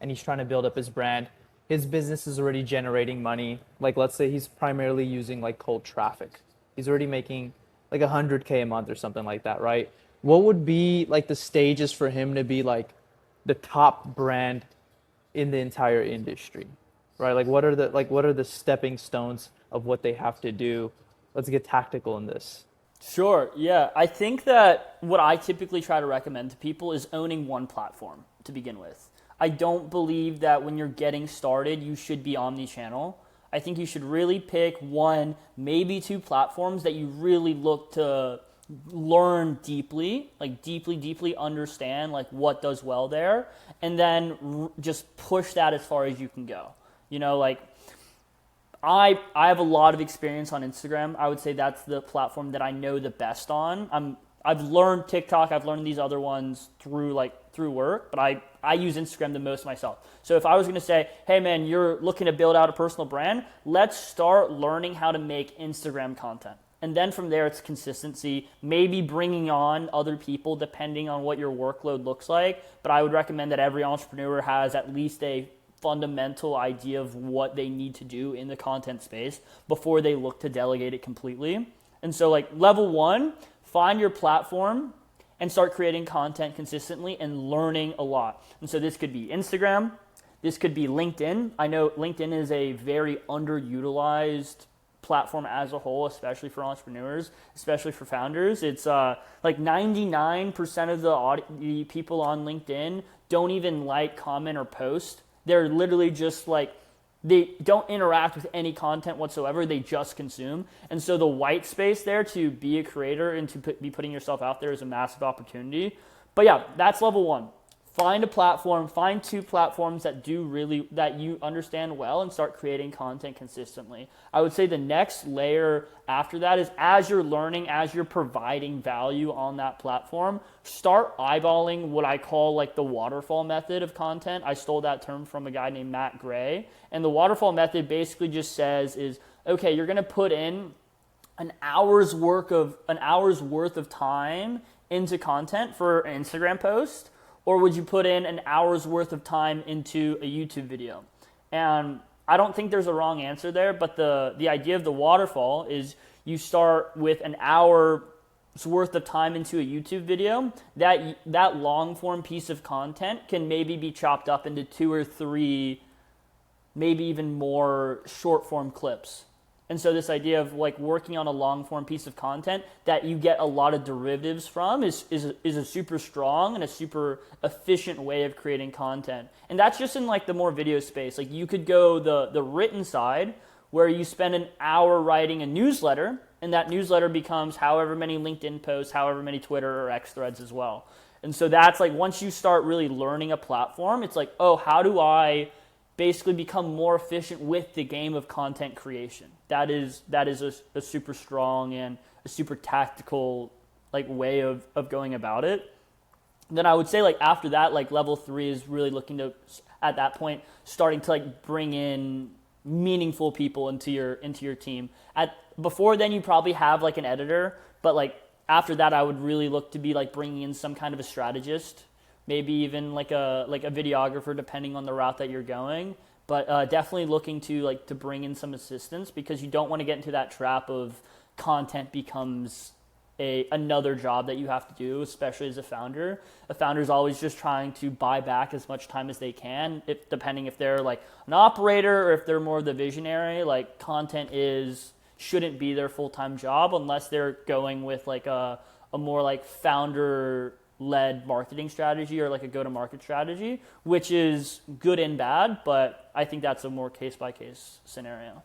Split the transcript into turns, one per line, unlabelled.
and he's trying to build up his brand. His business is already generating money. Like let's say he's primarily using like cold traffic. He's already making like 100K a month or something like that, right? What would be like the stages for him to be like the top brand in the entire industry, right? Like what are the stepping stones of what they have to do? Let's get tactical in this.
Sure. Yeah. I think that what I typically try to recommend to people is owning one platform to begin with. I don't believe that when you're getting started, you should be omni-channel. I think you should really pick one, maybe two platforms that you really look to learn deeply, like deeply understand like what does well there, and then just push that as far as you can go. Like I have a lot of experience on Instagram. I would say that's the platform that I know the best on. I've learned TikTok, I've learned these other ones through work, but I use Instagram the most myself. So if I was going to say, "Hey man, you're looking to build out a personal brand, let's start learning how to make Instagram content." And then from there it's consistency, maybe bringing on other people depending on what your workload looks like, but I would recommend that every entrepreneur has at least a fundamental idea of what they need to do in the content space before they look to delegate it completely. And so like level 1, find your platform and start creating content consistently and learning a lot. And so this could be Instagram, this could be LinkedIn. I know LinkedIn is a very underutilized platform as a whole, especially for entrepreneurs, especially for founders. It's like 99% of the people on LinkedIn don't even like, comment, or post. They're literally just like, they don't interact with any content whatsoever. They just consume. And so the white space there to be a creator and to be putting yourself out there is a massive opportunity. But yeah, that's level 1. Find a platform, find 2 platforms that you understand well, and start creating content consistently. I would say the next layer after that is, as you're learning, as you're providing value on that platform, start eyeballing what I call like the waterfall method of content. I stole that term from a guy named Matt Gray. And the waterfall method basically just says is, okay, you're going to put in an hour's worth of time into content for an Instagram post, or would you put in an hour's worth of time into a YouTube video? And I don't think there's a wrong answer there, but the idea of the waterfall is you start with an hour's worth of time into a YouTube video. That long form piece of content can maybe be chopped up into 2 or 3, maybe even more short form clips. And so this idea of like working on a long form piece of content that you get a lot of derivatives from is a super strong and a super efficient way of creating content. And that's just in like the more video space. Like you could go the written side, where you spend an hour writing a newsletter, and that newsletter becomes however many LinkedIn posts, however many Twitter or X threads as well. And so that's like, once you start really learning a platform, it's like, oh, how do I basically become more efficient with the game of content creation? That is a super strong and a super tactical like way of going about it. And then I would say like after that, like level 3 is really looking to, at that point, starting to like bring in meaningful people into your team. Before then you probably have like an editor, but like after that I would really look to be like bringing in some kind of a strategist, maybe even like a videographer, depending on the route that you're going. But definitely looking to bring in some assistance, because you don't want to get into that trap of content becomes another job that you have to do, especially as a founder. A founder is always just trying to buy back as much time as they can, depending if they're like an operator or if they're more the visionary. Like content shouldn't be their full-time job unless they're going with like a more like founder led marketing strategy or like a go-to-market strategy, which is good and bad, but I think that's a more case-by-case scenario.